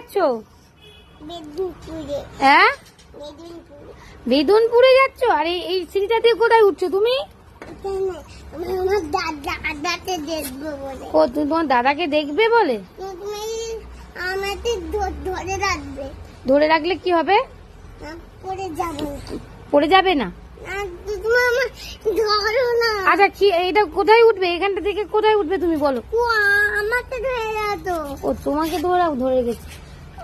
যাচ্ছ? হ্যাঁ, বেদুনপুরে যাচ্ছ? আরে এই সিঁড়িটা দিয়ে কোথায় উঠছো তুমি? ও, তুমি তোমার দাদাকে দেখবে বলে? ধরে রাখলে কি হবে? পড়ে যাবে না? আচ্ছা, এটা কোথায় উঠবে? এখানটা থেকে কোথায় উঠবে তুমি বলো? ও, তোমাকে ধরে গেছে।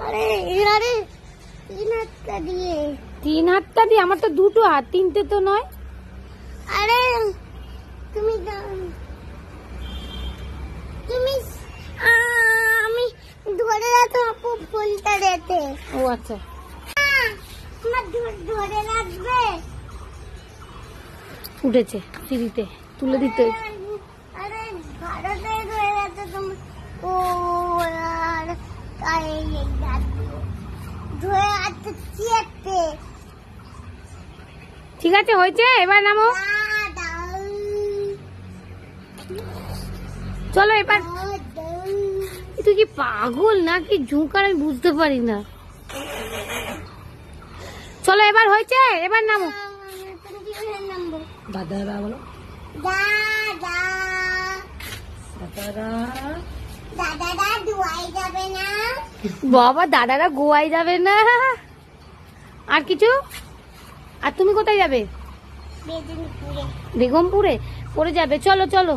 আরে 3 হাতটা দিয়ে? আমার তো 2টো হাত, 3টে তো নয়। আরে তুমি আমি ধরে রাখো আপু, ফোনটা রেতে। ও আচ্ছা, ধরে রাখবে। উঠেছে সিঁড়িতে, তুলে দিতে। আরে ভারতে ধরে রাখতে তুমি। ও ঠিক আছে, হয়েছে, এবার নামো। চলো এবার। তুই কি পাগল নাকি ঝুঁকার? আমি বুঝতে পারি না। চলো এবার হয়েছে, এবার নামো। দাদারা বলো, দাদারা গোয়ায় যাবে না। বাবা, দাদারা গোয়ায় যাবে না? আর কিছু? আর তুমি কোথায় যাবে? বেগমপুরে। পড়ে যাবে। চলো চলো।